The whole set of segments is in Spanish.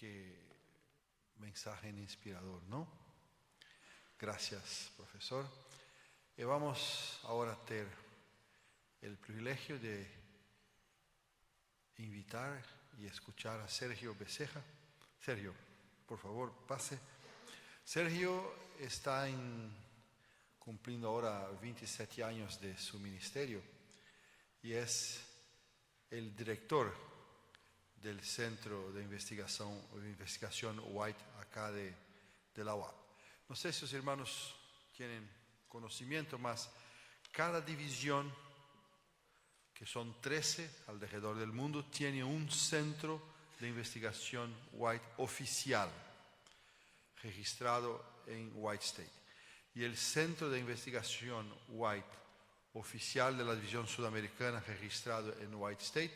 Qué mensaje inspirador, ¿no? Gracias, profesor. Y vamos ahora a tener el privilegio de invitar y escuchar a Sergio Becerra. Sergio, por favor, pase. Sergio está cumpliendo ahora 27 años de su ministerio y es el director del Centro de Investigación White acá de la UAP. No sé si los hermanos tienen conocimiento, más cada división, que son 13 alrededor del mundo, tiene un centro de investigación White oficial, registrado en White State. Y el centro de investigación White oficial de la división sudamericana, registrado en White State,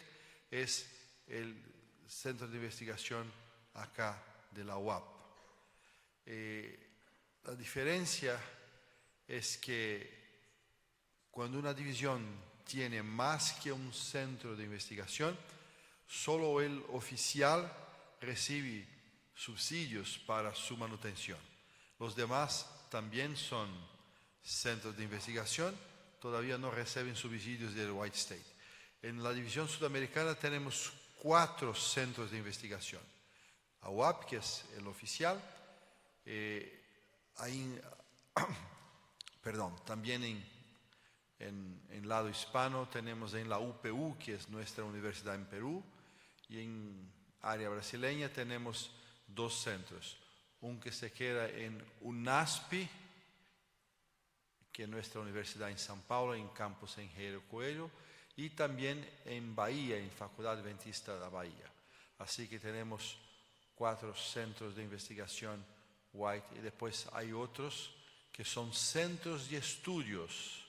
es el centro de investigación acá de la UAP. La diferencia es que cuando una división tiene más que un centro de investigación, solo el oficial recibe subsidios para su manutención. Los demás también son centros de investigación, todavía no reciben subsidios del White State. En la división sudamericana tenemos 4 centros de investigación. AUAP, que es el oficial, también en lado hispano tenemos en la UPU, que es nuestra universidad en Perú, y en área brasileña tenemos 2 centros. Un que se queda en UNASP, que es nuestra universidad en São Paulo, en campus Engenheiro Coelho, y también en Bahía, en Facultad Adventista de la Bahía. Así que tenemos 4 centros de investigación White, y después hay otros que son centros de estudios.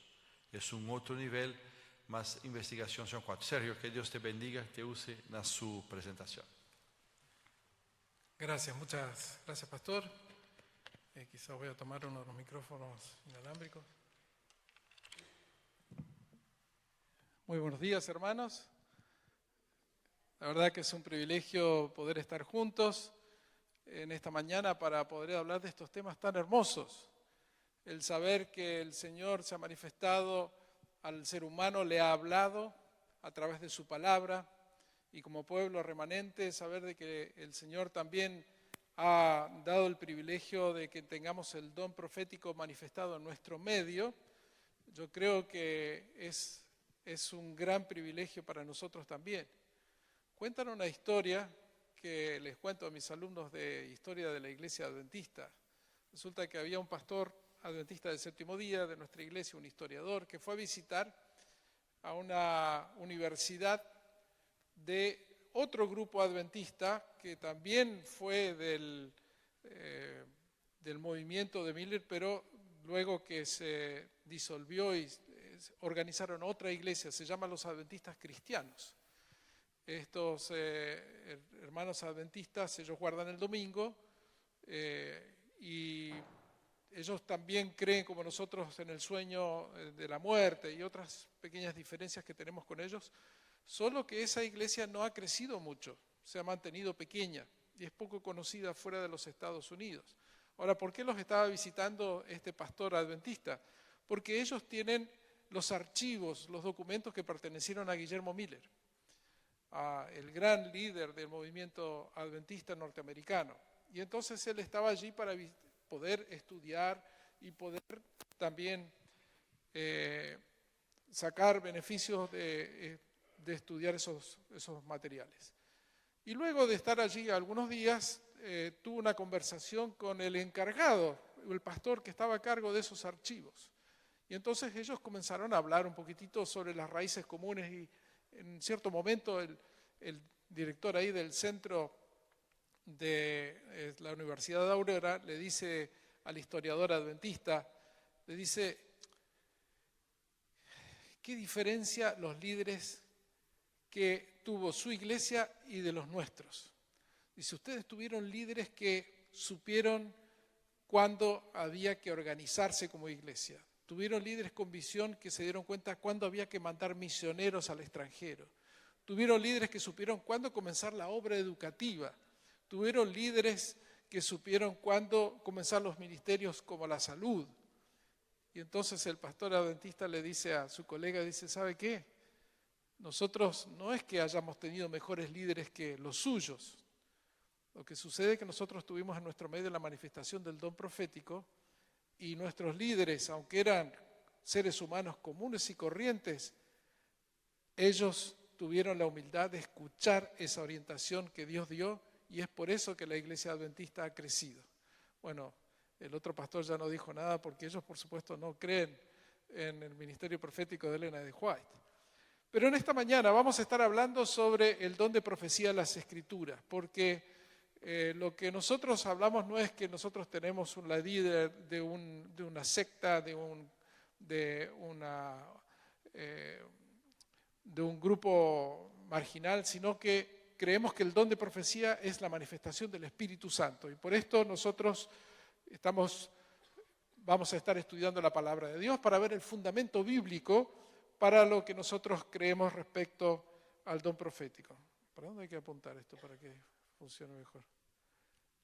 Es un otro nivel, más investigación son 4. Sergio, que Dios te bendiga, te use en su presentación. Gracias, muchas gracias, pastor. Quizás voy a tomar uno de los micrófonos inalámbricos. Muy buenos días, hermanos. La verdad que es un privilegio poder estar juntos en esta mañana para poder hablar de estos temas tan hermosos. El saber que el Señor se ha manifestado al ser humano, le ha hablado a través de su palabra, y como pueblo remanente, saber de que el Señor también ha dado el privilegio de que tengamos el don profético manifestado en nuestro medio. Yo creo que es un gran privilegio para nosotros también. Cuentan una historia que les cuento a mis alumnos de historia de la iglesia adventista. Resulta que había un pastor adventista del séptimo día de nuestra iglesia, un historiador, que fue a visitar a una universidad de otro grupo adventista que también fue del movimiento de Miller, pero luego que se disolvió y organizaron otra iglesia, se llama los Adventistas Cristianos. Estos hermanos adventistas, ellos guardan el domingo y ellos también creen como nosotros en el sueño de la muerte y otras pequeñas diferencias que tenemos con ellos, solo que esa iglesia no ha crecido mucho, se ha mantenido pequeña y es poco conocida fuera de los Estados Unidos. Ahora, ¿por qué los estaba visitando este pastor adventista? Porque ellos tienen los archivos, los documentos que pertenecieron a Guillermo Miller, el gran líder del movimiento adventista norteamericano. Y entonces él estaba allí para poder estudiar y poder también sacar beneficios de estudiar esos materiales. Y luego de estar allí algunos días, tuvo una conversación con el encargado, el pastor que estaba a cargo de esos archivos. Y entonces ellos comenzaron a hablar un poquitito sobre las raíces comunes y en cierto momento el director ahí del centro de la Universidad de Aurora le dice al historiador adventista, le dice, ¿qué diferencia los líderes que tuvo su iglesia y de los nuestros? Dice, ustedes tuvieron líderes que supieron cuándo había que organizarse como iglesia. Tuvieron líderes con visión que se dieron cuenta cuándo había que mandar misioneros al extranjero. Tuvieron líderes que supieron cuándo comenzar la obra educativa, tuvieron líderes que supieron cuándo comenzar los ministerios como la salud. Y entonces el pastor adventista le dice a su colega, dice, ¿sabe qué? Nosotros no es que hayamos tenido mejores líderes que los suyos. Lo que sucede es que nosotros tuvimos en nuestro medio la manifestación del don profético y nuestros líderes, aunque eran seres humanos comunes y corrientes, ellos tuvieron la humildad de escuchar esa orientación que Dios dio y es por eso que la iglesia adventista ha crecido. Bueno, el otro pastor ya no dijo nada porque ellos por supuesto no creen en el ministerio profético de Elena de White. Pero en esta mañana vamos a estar hablando sobre el don de profecía de las Escrituras, porque lo que nosotros hablamos no es que nosotros tenemos una líder de una secta, de un grupo marginal, sino que creemos que el don de profecía es la manifestación del Espíritu Santo. Y por esto nosotros vamos a estar estudiando la palabra de Dios para ver el fundamento bíblico para lo que nosotros creemos respecto al don profético. ¿Para dónde hay que apuntar esto para que funcione mejor?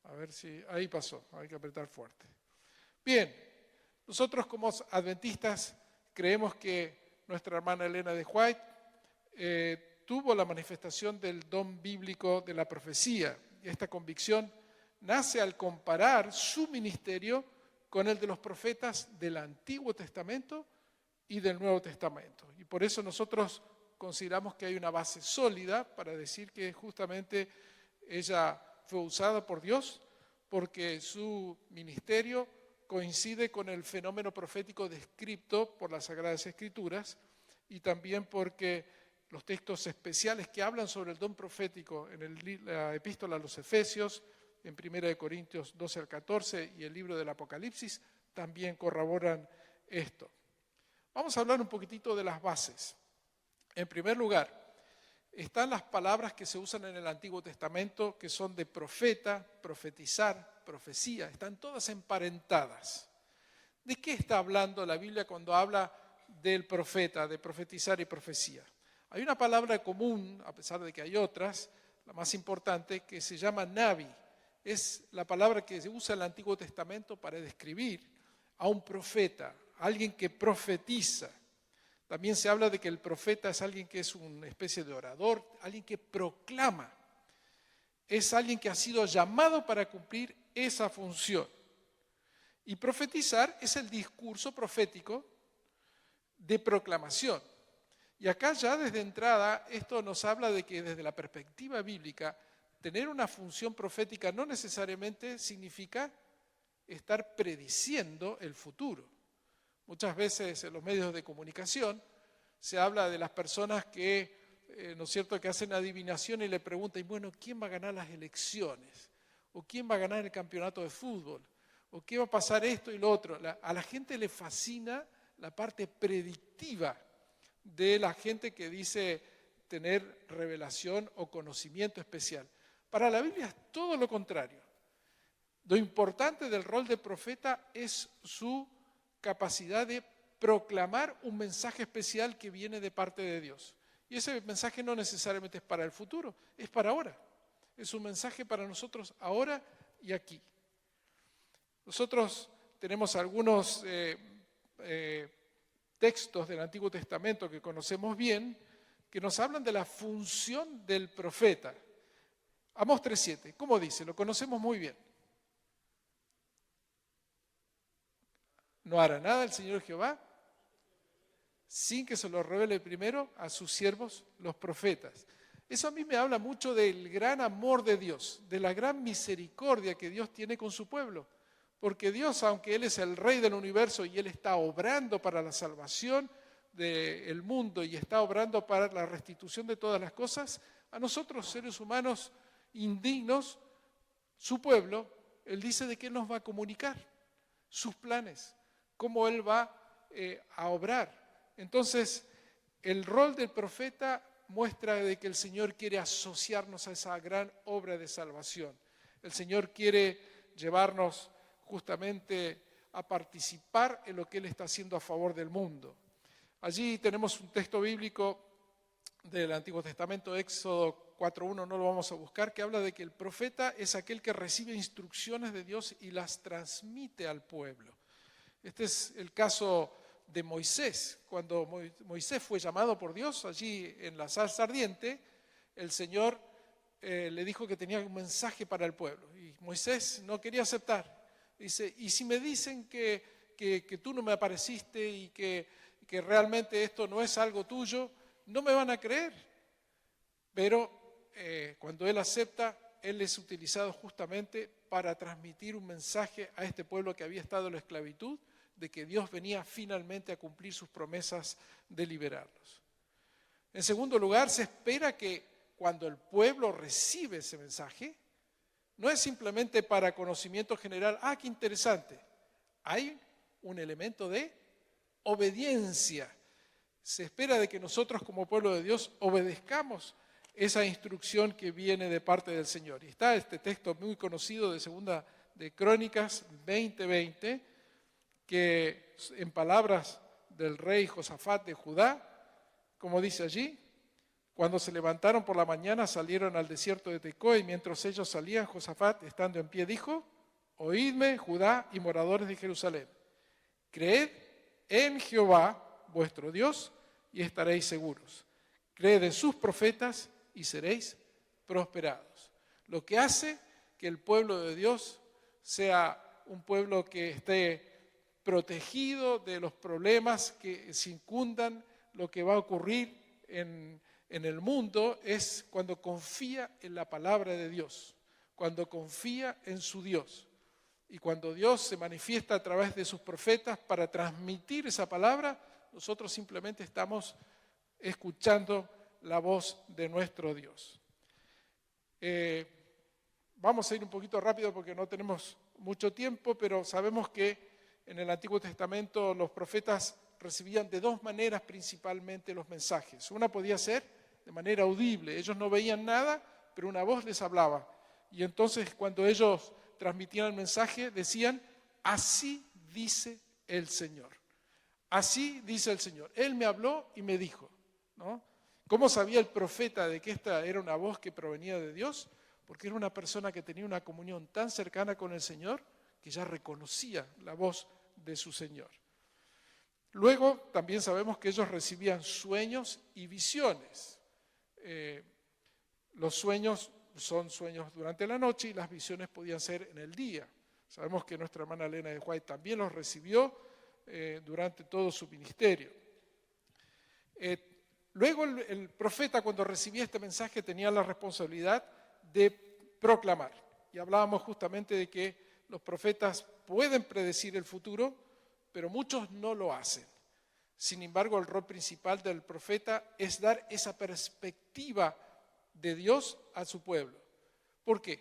A ver si... Ahí pasó, hay que apretar fuerte. Bien, nosotros como adventistas creemos que nuestra hermana Elena de White tuvo la manifestación del don bíblico de la profecía. Y esta convicción nace al comparar su ministerio con el de los profetas del Antiguo Testamento y del Nuevo Testamento. Y por eso nosotros consideramos que hay una base sólida para decir que justamente ella fue usada por Dios porque su ministerio coincide con el fenómeno profético descrito por las Sagradas Escrituras y también porque los textos especiales que hablan sobre el don profético en la epístola a los Efesios, en 1 Corintios 12 al 14 y el libro del Apocalipsis también corroboran esto. Vamos a hablar un poquitito de las bases. En primer lugar, están las palabras que se usan en el Antiguo Testamento que son de profeta, profetizar, profecía, están todas emparentadas. ¿De qué está hablando la Biblia cuando habla del profeta, de profetizar y profecía? Hay una palabra común, a pesar de que hay otras, la más importante, que se llama navi. Es la palabra que se usa en el Antiguo Testamento para describir a un profeta, a alguien que profetiza. También se habla de que el profeta es alguien que es una especie de orador, alguien que proclama. Es alguien que ha sido llamado para cumplir esa función. Y profetizar es el discurso profético de proclamación. Y acá ya desde entrada esto nos habla de que desde la perspectiva bíblica tener una función profética no necesariamente significa estar prediciendo el futuro. Muchas veces en los medios de comunicación se habla de las personas que, ¿no es cierto?, que hacen adivinación y le preguntan, bueno, ¿quién va a ganar las elecciones? ¿O quién va a ganar el campeonato de fútbol? ¿O qué va a pasar esto y lo otro? A la gente le fascina la parte predictiva de la gente que dice tener revelación o conocimiento especial. Para la Biblia es todo lo contrario. Lo importante del rol de profeta es su capacidad de proclamar un mensaje especial que viene de parte de Dios. Y ese mensaje no necesariamente es para el futuro, es para ahora. Es un mensaje para nosotros ahora y aquí. Nosotros tenemos algunos textos del Antiguo Testamento que conocemos bien, que nos hablan de la función del profeta. Amós 3:7, ¿cómo dice? Lo conocemos muy bien. No hará nada el Señor Jehová sin que se lo revele primero a sus siervos, los profetas. Eso a mí me habla mucho del gran amor de Dios, de la gran misericordia que Dios tiene con su pueblo. Porque Dios, aunque Él es el Rey del universo y Él está obrando para la salvación del mundo y está obrando para la restitución de todas las cosas, a nosotros, seres humanos indignos, su pueblo, Él dice de que Él nos va a comunicar sus planes, cómo Él va a obrar. Entonces, el rol del profeta muestra de que el Señor quiere asociarnos a esa gran obra de salvación. El Señor quiere llevarnos justamente a participar en lo que Él está haciendo a favor del mundo. Allí tenemos un texto bíblico del Antiguo Testamento, Éxodo 4.1 no lo vamos a buscar, que habla de que el profeta es aquel que recibe instrucciones de Dios y las transmite al pueblo. Este es el caso de Moisés. Cuando Moisés fue llamado por Dios allí en la zarza ardiente, el Señor le dijo que tenía un mensaje para el pueblo. Y Moisés no quería aceptar. Dice, y si me dicen que tú no me apareciste y que realmente esto no es algo tuyo, no me van a creer. Pero cuando él acepta, él es utilizado justamente para transmitir un mensaje a este pueblo que había estado en la esclavitud, de que Dios venía finalmente a cumplir sus promesas de liberarlos. En segundo lugar, se espera que cuando el pueblo recibe ese mensaje, no es simplemente para conocimiento general, qué interesante, hay un elemento de obediencia. Se espera de que nosotros como pueblo de Dios obedezcamos esa instrucción que viene de parte del Señor. Y está este texto muy conocido de Segunda de Crónicas 20:20, que en palabras del rey Josafat de Judá, como dice allí, cuando se levantaron por la mañana salieron al desierto de Tecoa y mientras ellos salían, Josafat, estando en pie, dijo, oídme, Judá y moradores de Jerusalén, creed en Jehová, vuestro Dios, y estaréis seguros. Creed en sus profetas y seréis prosperados. Lo que hace que el pueblo de Dios sea un pueblo que esté protegido de los problemas que circundan lo que va a ocurrir en el mundo es cuando confía en la palabra de Dios, cuando confía en su Dios. Y cuando Dios se manifiesta a través de sus profetas para transmitir esa palabra, nosotros simplemente estamos escuchando la voz de nuestro Dios. Vamos a ir un poquito rápido porque no tenemos mucho tiempo, pero sabemos que en el Antiguo Testamento los profetas recibían de dos maneras principalmente los mensajes. Una podía ser de manera audible, ellos no veían nada, pero una voz les hablaba. Y entonces cuando ellos transmitían el mensaje decían, así dice el Señor. Así dice el Señor. Él me habló y me dijo, ¿no? ¿Cómo sabía el profeta de que esta era una voz que provenía de Dios? Porque era una persona que tenía una comunión tan cercana con el Señor que ya reconocía la voz de su Señor. Luego también sabemos que ellos recibían sueños y visiones. Los sueños son sueños durante la noche y las visiones podían ser en el día. Sabemos que nuestra hermana Elena de White también los recibió durante todo su ministerio. Luego el profeta, cuando recibía este mensaje, tenía la responsabilidad de proclamar. Y hablábamos justamente de que los profetas pueden predecir el futuro, pero muchos no lo hacen. Sin embargo, el rol principal del profeta es dar esa perspectiva de Dios a su pueblo. ¿Por qué?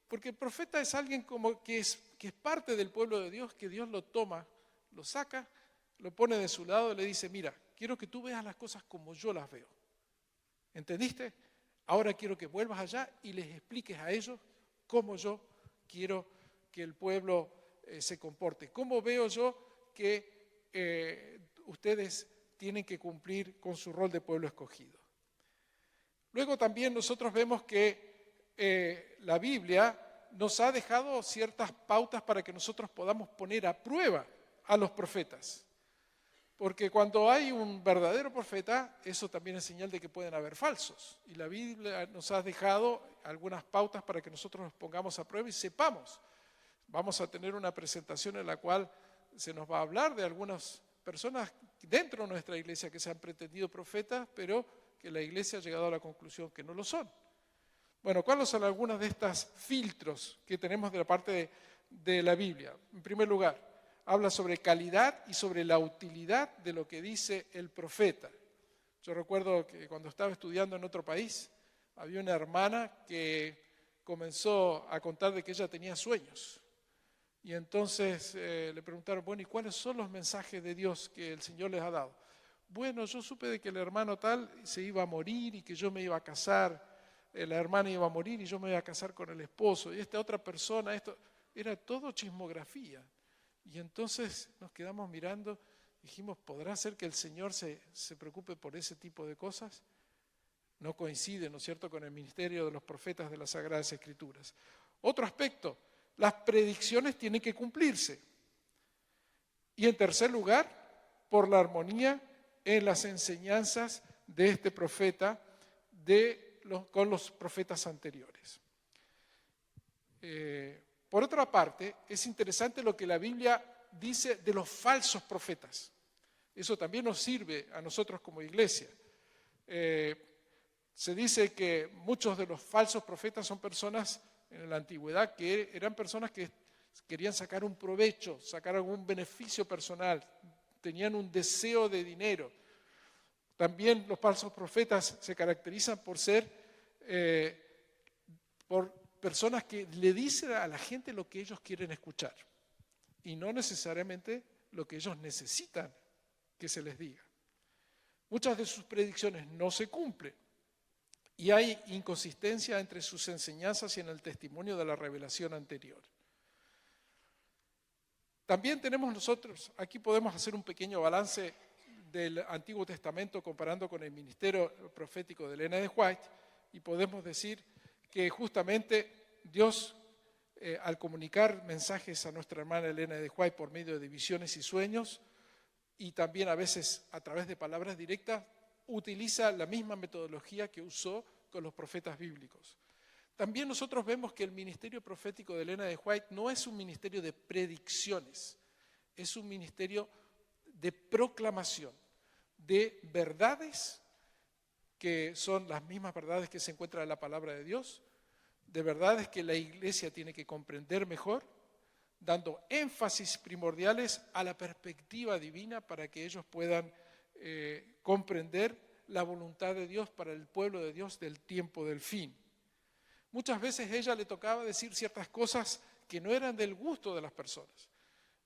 Porque el profeta es alguien como que es parte del pueblo de Dios, que Dios lo toma, lo saca, lo pone de su lado y le dice, mira, quiero que tú veas las cosas como yo las veo. ¿Entendiste? Ahora quiero que vuelvas allá y les expliques a ellos cómo yo quiero que el pueblo se comporte. ¿Cómo veo yo que ustedes tienen que cumplir con su rol de pueblo escogido? Luego también nosotros vemos que la Biblia nos ha dejado ciertas pautas para que nosotros podamos poner a prueba a los profetas. Porque cuando hay un verdadero profeta, eso también es señal de que pueden haber falsos. Y la Biblia nos ha dejado algunas pautas para que nosotros nos pongamos a prueba y sepamos. Vamos a tener una presentación en la cual se nos va a hablar de algunas personas dentro de nuestra iglesia que se han pretendido profetas, pero que la iglesia ha llegado a la conclusión que no lo son. Bueno, ¿cuáles son algunos de estos filtros que tenemos de la parte de la Biblia? En primer lugar, habla sobre calidad y sobre la utilidad de lo que dice el profeta. Yo recuerdo que cuando estaba estudiando en otro país, había una hermana que comenzó a contar de que ella tenía sueños. Y entonces le preguntaron, bueno, ¿y cuáles son los mensajes de Dios que el Señor les ha dado? Bueno, yo supe de que el hermano tal se iba a morir y que yo me iba a casar, la hermana iba a morir y yo me iba a casar con el esposo. Y esta otra persona, esto era todo chismografía. Y entonces nos quedamos mirando, dijimos, ¿podrá ser que el Señor se preocupe por ese tipo de cosas? no coincide, ¿no es cierto?, con el ministerio de los profetas de las Sagradas Escrituras. Otro aspecto, las predicciones tienen que cumplirse. Y en tercer lugar, por la armonía en las enseñanzas de este profeta con los profetas anteriores. Por otra parte, es interesante lo que la Biblia dice de los falsos profetas. Eso también nos sirve a nosotros como iglesia. Se dice que muchos de los falsos profetas son personas en la antigüedad que eran personas que querían sacar un provecho, sacar algún beneficio personal, tenían un deseo de dinero. También los falsos profetas se caracterizan por ser por personas que le dicen a la gente lo que ellos quieren escuchar y no necesariamente lo que ellos necesitan que se les diga. Muchas de sus predicciones no se cumplen y hay inconsistencia entre sus enseñanzas y en el testimonio de la revelación anterior. También tenemos nosotros, aquí podemos hacer un pequeño balance del Antiguo Testamento comparando con el ministerio profético de Elena de White y podemos decir que justamente Dios, al comunicar mensajes a nuestra hermana Elena de White por medio de visiones y sueños y también a veces a través de palabras directas, utiliza la misma metodología que usó con los profetas bíblicos. También nosotros vemos que el ministerio profético de Elena de White no es un ministerio de predicciones, es un ministerio de proclamación de verdades que son las mismas verdades que se encuentran en la palabra de Dios, de verdades que la iglesia tiene que comprender mejor, dando énfasis primordiales a la perspectiva divina para que ellos puedan comprender la voluntad de Dios para el pueblo de Dios del tiempo del fin. Muchas veces a ella le tocaba decir ciertas cosas que no eran del gusto de las personas.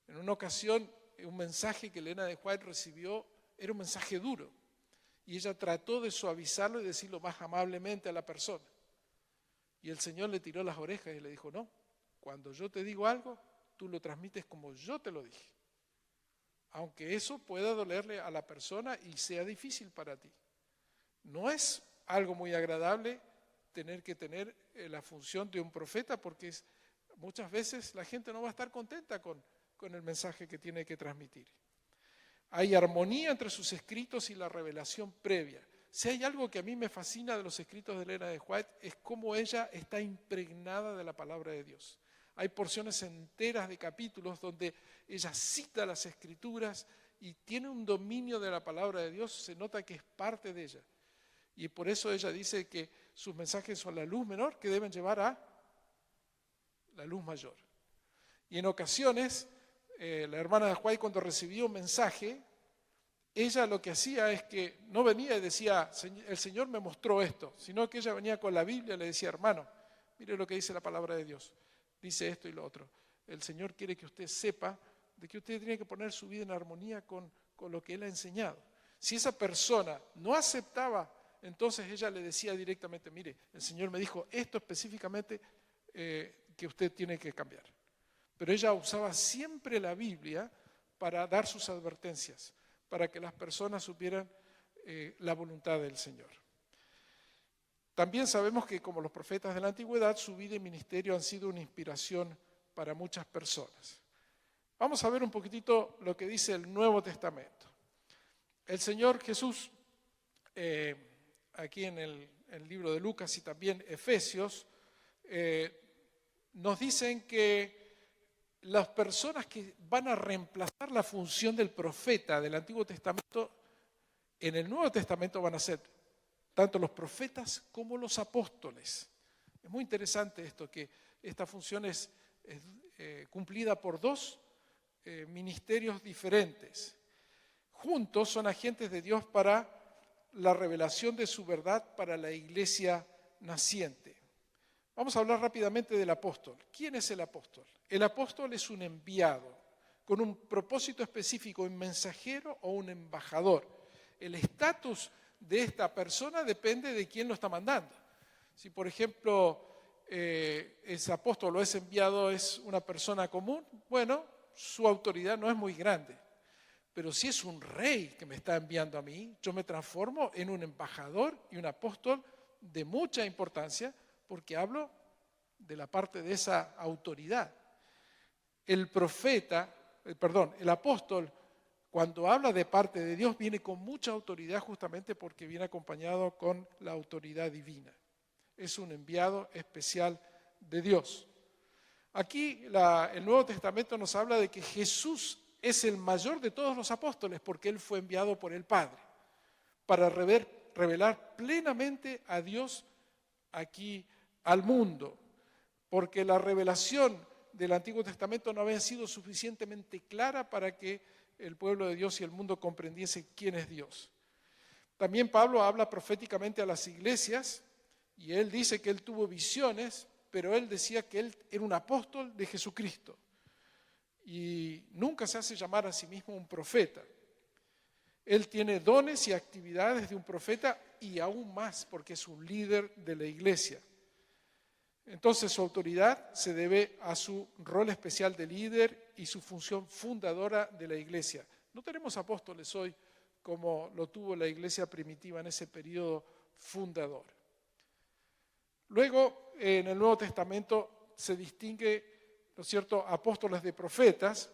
En una ocasión, un mensaje que Elena de White recibió era un mensaje duro y ella trató de suavizarlo y decirlo más amablemente a la persona. Y el Señor le tiró las orejas y le dijo, no, cuando yo te digo algo, tú lo transmites como yo te lo dije. Aunque eso pueda dolerle a la persona y sea difícil para ti. No es algo muy agradable tener que tener la función de un profeta porque muchas veces la gente no va a estar contenta con el mensaje que tiene que transmitir. Hay armonía entre sus escritos y la revelación previa. Si hay algo que a mí me fascina de los escritos de Elena de White es cómo ella está impregnada de la palabra de Dios. Hay porciones enteras de capítulos donde ella cita las escrituras y tiene un dominio de la palabra de Dios, se nota que es parte de ella. Y por eso ella dice que sus mensajes son la luz menor que deben llevar a la luz mayor. Y en ocasiones, la hermana de White cuando recibía un mensaje, ella lo que hacía es que no venía y decía, el Señor me mostró esto, sino que ella venía con la Biblia y le decía, hermano, mire lo que dice la palabra de Dios, dice esto y lo otro. El Señor quiere que usted sepa de que usted tiene que poner su vida en armonía con lo que Él ha enseñado. Si esa persona no aceptaba, entonces ella le decía directamente, mire, el Señor me dijo esto específicamente que usted tiene que cambiar. Pero ella usaba siempre la Biblia para dar sus advertencias, para que las personas supieran la voluntad del Señor. También sabemos que como los profetas de la antigüedad, su vida y ministerio han sido una inspiración para muchas personas. Vamos a ver un poquitito lo que dice el Nuevo Testamento. El Señor Jesús, aquí en el libro de Lucas y también Efesios, nos dicen que las personas que van a reemplazar la función del profeta del Antiguo Testamento, en el Nuevo Testamento van a ser tanto los profetas como los apóstoles. Es muy interesante esto, que esta función es cumplida por dos ministerios diferentes. Juntos son agentes de Dios para la revelación de su verdad para la iglesia naciente. Vamos a hablar rápidamente del apóstol. ¿Quién es el apóstol? El apóstol es un enviado con un propósito específico, un mensajero o un embajador. El estatus de esta persona depende de quién lo está mandando. Si, por ejemplo, ese apóstol o ese enviado es una persona común, bueno, su autoridad no es muy grande. pero si es un rey que me está enviando a mí, yo me transformo en un embajador y un apóstol de mucha importancia, porque hablo de la parte de esa autoridad. El apóstol, cuando habla de parte de Dios, viene con mucha autoridad justamente porque viene acompañado con la autoridad divina. Es un enviado especial de Dios. Aquí el Nuevo Testamento nos habla de que Jesús es el mayor de todos los apóstoles porque Él fue enviado por el Padre para revelar plenamente a Dios aquí al mundo, porque la revelación del Antiguo Testamento no había sido suficientemente clara para que el pueblo de Dios y el mundo comprendiese quién es Dios. También Pablo habla proféticamente a las iglesias y él dice que él tuvo visiones, pero él decía que él era un apóstol de Jesucristo y nunca se hace llamar a sí mismo un profeta. Él tiene dones y actividades de un profeta y aún más porque es un líder de la iglesia. Entonces su autoridad se debe a su rol especial de líder y su función fundadora de la iglesia. No tenemos apóstoles hoy como lo tuvo la iglesia primitiva en ese periodo fundador. Luego, en el Nuevo Testamento se distingue, ¿no es cierto?, apóstoles de profetas,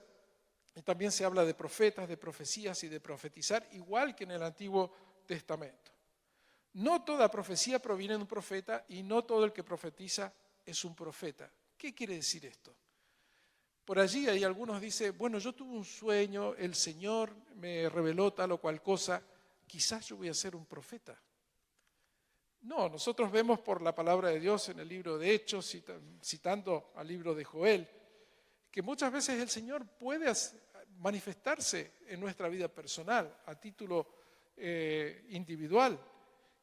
y también se habla de profetas, de profecías y de profetizar, igual que en el Antiguo Testamento. No toda profecía proviene de un profeta y no todo el que profetiza es un profeta. ¿Qué quiere decir esto? Por allí hay algunos que dicen, bueno, yo tuve un sueño, el Señor me reveló tal o cual cosa, quizás yo voy a ser un profeta. No, nosotros vemos por la palabra de Dios en el libro de Hechos, citando al libro de Joel, que muchas veces el Señor puede manifestarse en nuestra vida personal, a título individual.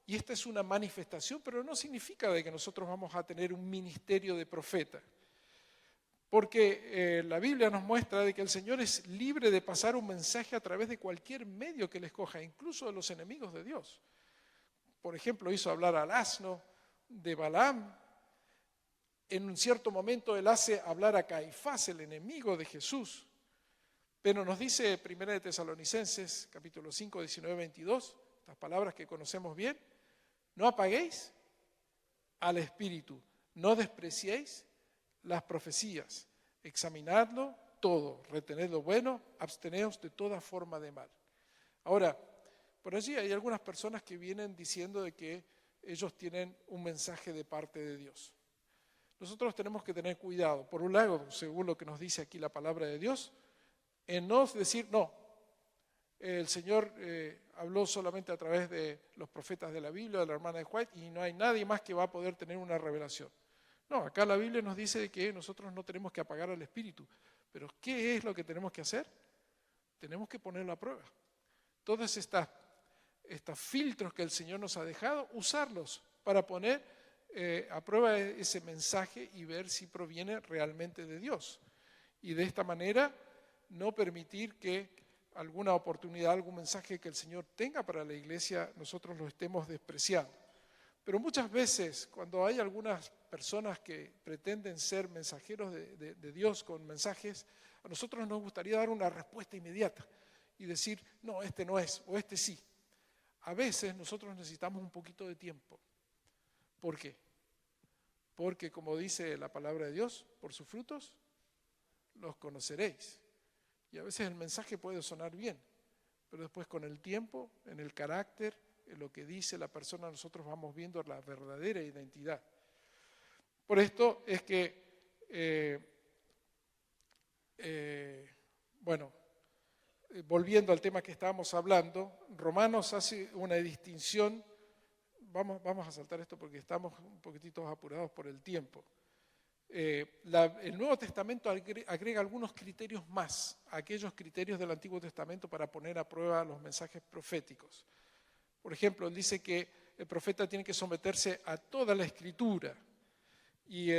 Y esta es una manifestación, pero no significa de que nosotros vamos a tener un ministerio de profeta. Porque la Biblia nos muestra de que el Señor es libre de pasar un mensaje a través de cualquier medio que Él escoja, incluso de los enemigos de Dios. Por ejemplo, hizo hablar al asno de Balaam. En un cierto momento Él hace hablar a Caifás, el enemigo de Jesús. Pero nos dice 1 de Tesalonicenses, capítulo 5, 19, 22, estas palabras que conocemos bien: no apaguéis al espíritu, no despreciéis las profecías, examinadlo todo, retened lo bueno, absteneos de toda forma de mal. Ahora, por allí hay algunas personas que vienen diciendo de que ellos tienen un mensaje de parte de Dios. Nosotros tenemos que tener cuidado, por un lado, según lo que nos dice aquí la palabra de Dios, en no decir, no, el Señor habló solamente a través de los profetas de la Biblia, de la hermana de White, y no hay nadie más que va a poder tener una revelación. No, acá la Biblia nos dice que nosotros no tenemos que apagar al espíritu. Pero ¿qué es lo que tenemos que hacer? Tenemos que ponerlo a prueba. Todos estos filtros que el Señor nos ha dejado, usarlos para poner a prueba ese mensaje y ver si proviene realmente de Dios. Y de esta manera no permitir que alguna oportunidad, algún mensaje que el Señor tenga para la iglesia, nosotros lo estemos despreciando. Pero muchas veces, cuando hay algunas personas que pretenden ser mensajeros de Dios con mensajes, a nosotros nos gustaría dar una respuesta inmediata y decir, no, este no es, o este sí. A veces nosotros necesitamos un poquito de tiempo. ¿Por qué? Porque, como dice la palabra de Dios, por sus frutos los conoceréis. Y a veces el mensaje puede sonar bien, pero después con el tiempo, en el carácter, en lo que dice la persona, nosotros vamos viendo la verdadera identidad. Por esto es que, volviendo al tema que estábamos hablando, Romanos hace una distinción. Vamos a saltar esto porque estamos un poquitito apurados por el tiempo. El Nuevo Testamento agrega algunos criterios más a aquellos criterios del Antiguo Testamento para poner a prueba los mensajes proféticos. Por ejemplo, él dice que el profeta tiene que someterse a toda la Escritura. Y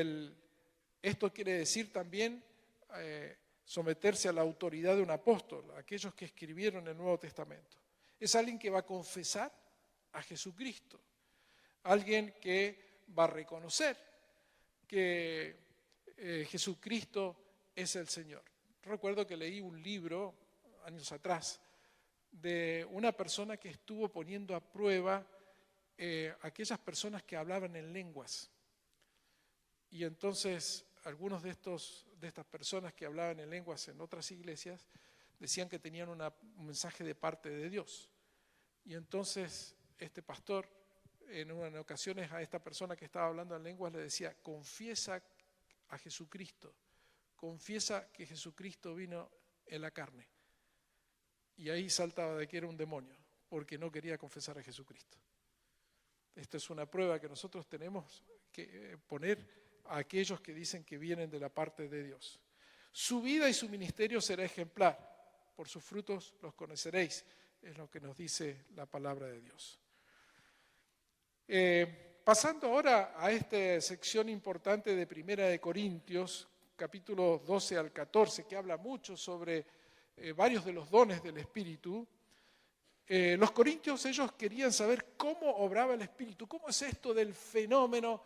esto quiere decir también someterse a la autoridad de un apóstol, aquellos que escribieron el Nuevo Testamento. Es alguien que va a confesar a Jesucristo, alguien que va a reconocer que Jesucristo es el Señor. Recuerdo que leí un libro años atrás de una persona que estuvo poniendo a prueba aquellas personas que hablaban en lenguas. Y entonces algunos de estas personas que hablaban en lenguas en otras iglesias decían que tenían un mensaje de parte de Dios. Y entonces este pastor en ocasiones a esta persona que estaba hablando en lenguas le decía: confiesa a Jesucristo, confiesa que Jesucristo vino en la carne. Y ahí saltaba de que era un demonio, porque no quería confesar a Jesucristo. Esta es una prueba que nosotros tenemos que poner a aquellos que dicen que vienen de la parte de Dios. Su vida y su ministerio será ejemplar. Por sus frutos los conoceréis, es lo que nos dice la palabra de Dios. Pasando ahora a esta sección importante de Primera de Corintios, capítulos 12 al 14, que habla mucho sobre varios de los dones del Espíritu. Los corintios, ellos querían saber cómo obraba el Espíritu, cómo es esto del fenómeno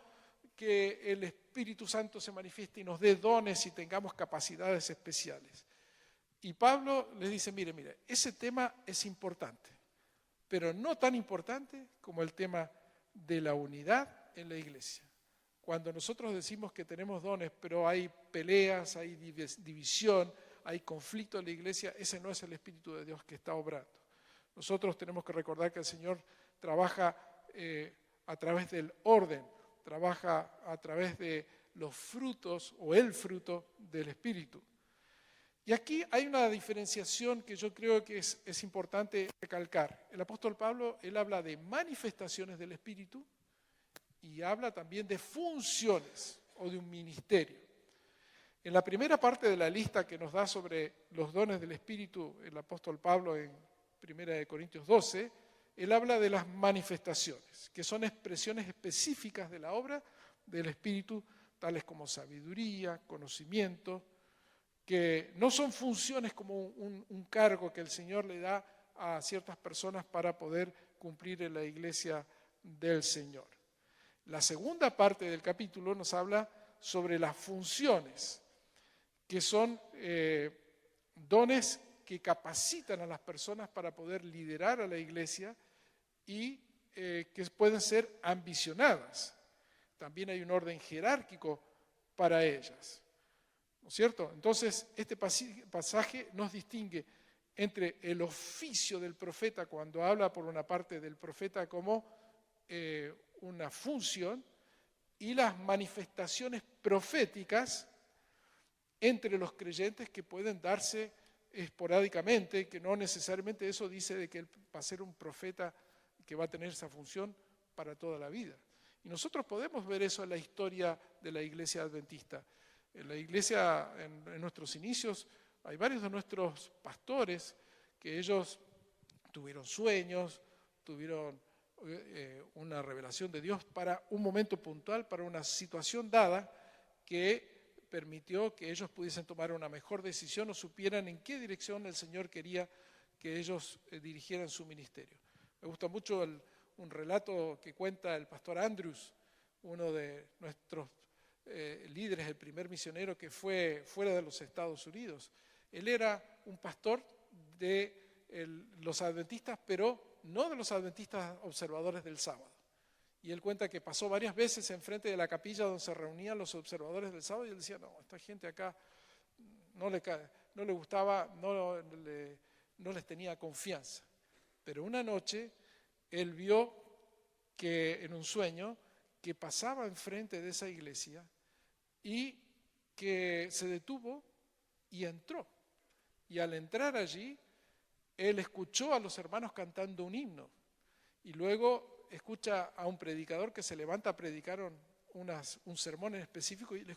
que el Espíritu Santo se manifieste y nos dé dones y tengamos capacidades especiales. Y Pablo les dice: mire, ese tema es importante, pero no tan importante como el tema de la unidad en la iglesia. Cuando nosotros decimos que tenemos dones, pero hay peleas, hay división, hay conflicto en la iglesia, ese no es el Espíritu de Dios que está obrando. Nosotros tenemos que recordar que el Señor trabaja a través del orden, trabaja a través de los frutos o el fruto del Espíritu. Y aquí hay una diferenciación que yo creo que es importante recalcar. El apóstol Pablo, él habla de manifestaciones del Espíritu y habla también de funciones o de un ministerio. En la primera parte de la lista que nos da sobre los dones del Espíritu el apóstol Pablo en 1 Corintios 12, él habla de las manifestaciones, que son expresiones específicas de la obra del Espíritu, tales como sabiduría, conocimiento, que no son funciones como un cargo que el Señor le da a ciertas personas para poder cumplir en la iglesia del Señor. La segunda parte del capítulo nos habla sobre las funciones, que son dones que capacitan a las personas para poder liderar a la iglesia y que pueden ser ambicionadas. También hay un orden jerárquico para ellas, ¿no es cierto? Entonces, este pasaje nos distingue entre el oficio del profeta, cuando habla por una parte del profeta como una función, y las manifestaciones proféticas entre los creyentes que pueden darse esporádicamente, que no necesariamente eso dice de que él va a ser un profeta que va a tener esa función para toda la vida. Y nosotros podemos ver eso en la historia de la iglesia adventista. En la iglesia, en nuestros inicios, hay varios de nuestros pastores que ellos tuvieron sueños, tuvieron una revelación de Dios para un momento puntual, para una situación dada que permitió que ellos pudiesen tomar una mejor decisión o supieran en qué dirección el Señor quería que ellos dirigieran su ministerio. Me gusta mucho un relato que cuenta el pastor Andrews, uno de nuestros líderes, el primer misionero que fue fuera de los Estados Unidos. Él era un pastor de los adventistas, pero no de los adventistas observadores del sábado. Y él cuenta que pasó varias veces enfrente de la capilla donde se reunían los observadores del sábado y él decía: no, esta gente acá no le gustaba, no les tenía confianza. Pero una noche él vio que en un sueño que pasaba enfrente de esa iglesia y que se detuvo y entró. Y al entrar allí, él escuchó a los hermanos cantando un himno y luego escucha a un predicador que se levanta a predicar un sermón en específico y les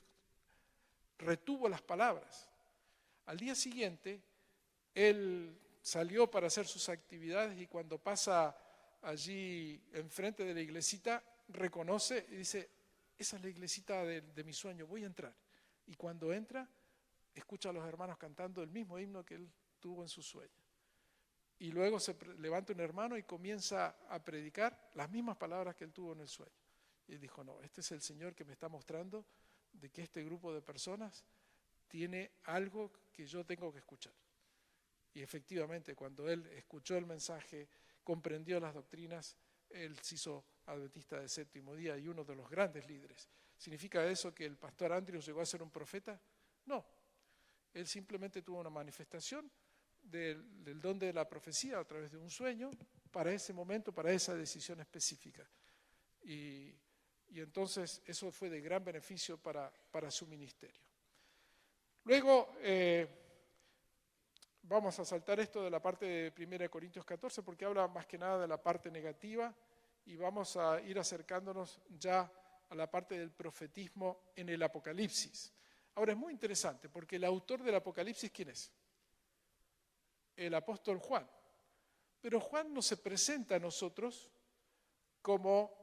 retuvo las palabras. Al día siguiente, él salió para hacer sus actividades y cuando pasa allí enfrente de la iglesita, reconoce y dice: esa es la iglesita de mi sueño, voy a entrar. Y cuando entra, escucha a los hermanos cantando el mismo himno que él tuvo en su sueño. Y luego se levanta un hermano y comienza a predicar las mismas palabras que él tuvo en el sueño. Y él dijo: no, este es el Señor que me está mostrando de que este grupo de personas tiene algo que yo tengo que escuchar. Y efectivamente, cuando él escuchó el mensaje, comprendió las doctrinas, él se hizo adventista del séptimo día y uno de los grandes líderes. ¿Significa eso que el pastor Andrews llegó a ser un profeta? No. Él simplemente tuvo una manifestación del don de la profecía a través de un sueño para ese momento, para esa decisión específica. Y entonces eso fue de gran beneficio para su ministerio. Luego, vamos a saltar esto de la parte de 1 Corintios 14 porque habla más que nada de la parte negativa y vamos a ir acercándonos ya a la parte del profetismo en el Apocalipsis. Ahora es muy interesante porque el autor del Apocalipsis, ¿quién es? El apóstol Juan. Pero Juan no se presenta a nosotros como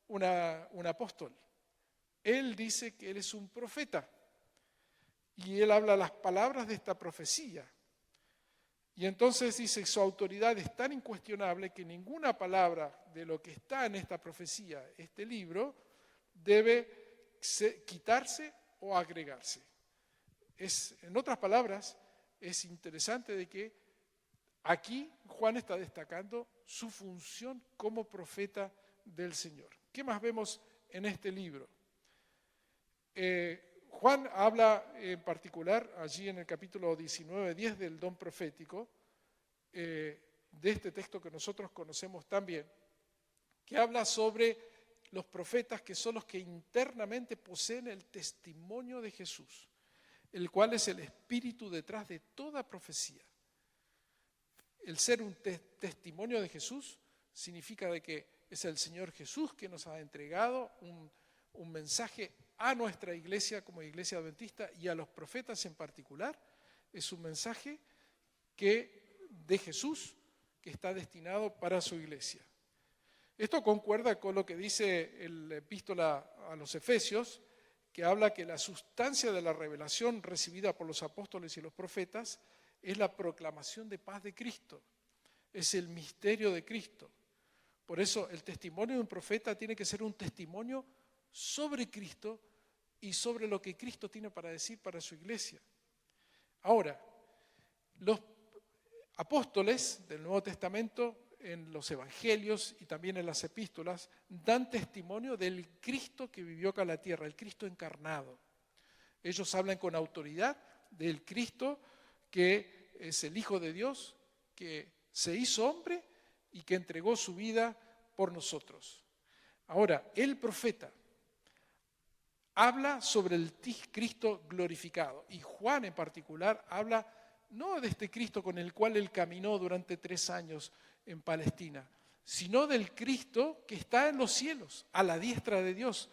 un apóstol. Él dice que él es un profeta y él habla las palabras de esta profecía. Y entonces dice, su autoridad es tan incuestionable que ninguna palabra de lo que está en esta profecía, este libro, debe quitarse o agregarse. En otras palabras, es interesante de que aquí Juan está destacando su función como profeta del Señor. ¿Qué más vemos en este libro? Juan habla en particular, allí en el capítulo 19:10 del don profético, de este texto que nosotros conocemos también, que habla sobre los profetas que son los que internamente poseen el testimonio de Jesús, el cual es el espíritu detrás de toda profecía. El ser un testimonio de Jesús significa de que es el Señor Jesús que nos ha entregado un mensaje a nuestra iglesia como iglesia adventista y a los profetas en particular. Es un mensaje de Jesús que está destinado para su iglesia. Esto concuerda con lo que dice la epístola a los Efesios, que habla que la sustancia de la revelación recibida por los apóstoles y los profetas es la proclamación de paz de Cristo, es el misterio de Cristo. Por eso el testimonio de un profeta tiene que ser un testimonio sobre Cristo y sobre lo que Cristo tiene para decir para su iglesia. Ahora, los apóstoles del Nuevo Testamento en los evangelios y también en las epístolas dan testimonio del Cristo que vivió acá en la tierra, el Cristo encarnado. Ellos hablan con autoridad del Cristo que es el Hijo de Dios, que se hizo hombre y que entregó su vida por nosotros. Ahora, el profeta habla sobre el Cristo glorificado y Juan en particular habla no de este Cristo con el cual él caminó durante 3 años en Palestina, sino del Cristo que está en los cielos, a la diestra de Dios,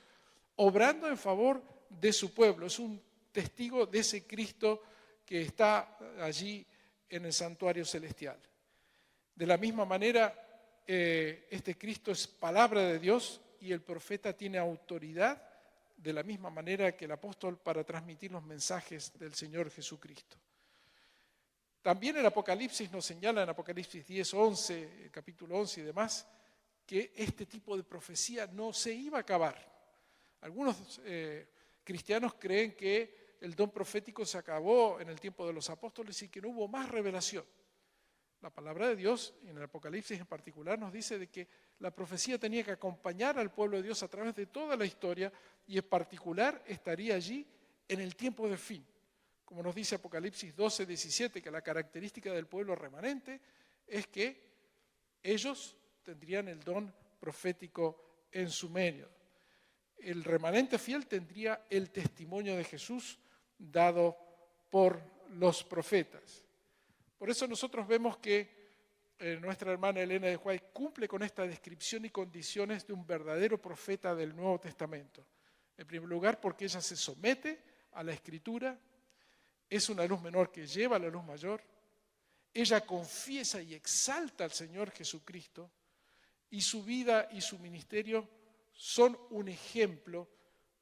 obrando en favor de su pueblo. Es un testigo de ese Cristo que está allí en el santuario celestial. De la misma manera, este Cristo es palabra de Dios y el profeta tiene autoridad de la misma manera que el apóstol para transmitir los mensajes del Señor Jesucristo. También el Apocalipsis nos señala en Apocalipsis 10, 11, el capítulo 11 y demás, que este tipo de profecía no se iba a acabar. Algunos cristianos creen que el don profético se acabó en el tiempo de los apóstoles y que no hubo más revelación. La palabra de Dios, en el Apocalipsis en particular, nos dice de que la profecía tenía que acompañar al pueblo de Dios a través de toda la historia y en particular estaría allí en el tiempo de fin. Como nos dice Apocalipsis 12, 17, que la característica del pueblo remanente es que ellos tendrían el don profético en su medio. El remanente fiel tendría el testimonio de Jesús dado por los profetas. Por eso nosotros vemos que nuestra hermana Elena de White cumple con esta descripción y condiciones de un verdadero profeta del Nuevo Testamento. En primer lugar, porque ella se somete a la Escritura, es una luz menor que lleva a la luz mayor, ella confiesa y exalta al Señor Jesucristo y su vida y su ministerio son un ejemplo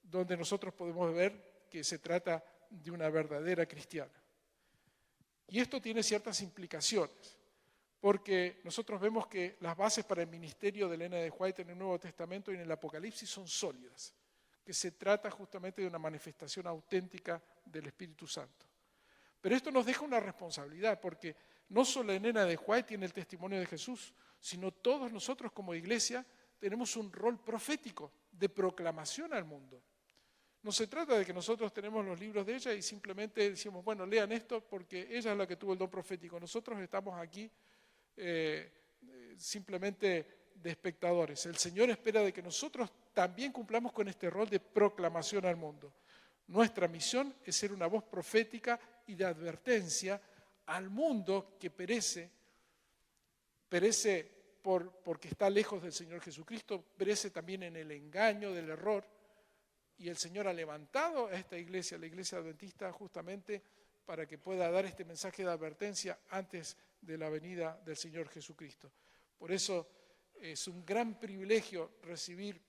donde nosotros podemos ver que se trata de una verdadera cristiana. Y esto tiene ciertas implicaciones, porque nosotros vemos que las bases para el ministerio de Elena de White en el Nuevo Testamento y en el Apocalipsis son sólidas, que se trata justamente de una manifestación auténtica del Espíritu Santo. Pero esto nos deja una responsabilidad, porque No solo Elena de White tiene el testimonio de Jesús, sino todos nosotros como iglesia tenemos un rol profético de proclamación al mundo. No se trata de que nosotros tenemos los libros de ella y simplemente decimos, bueno, lean esto porque ella es la que tuvo el don profético. Nosotros estamos aquí simplemente de espectadores. El Señor espera de que nosotros también cumplamos con este rol de proclamación al mundo. Nuestra misión es ser una voz profética y de advertencia al mundo que perece porque está lejos del Señor Jesucristo, perece también en el engaño del error. Y el Señor ha levantado a esta iglesia, la iglesia adventista, justamente para que pueda dar este mensaje de advertencia antes de la venida del Señor Jesucristo. Por eso es un gran privilegio recibir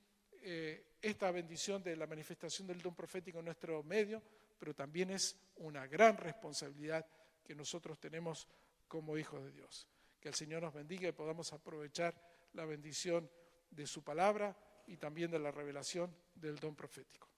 esta bendición de la manifestación del don profético en nuestro medio, pero también es una gran responsabilidad que nosotros tenemos como hijos de Dios. Que el Señor nos bendiga y podamos aprovechar la bendición de su palabra y también de la revelación del don profético.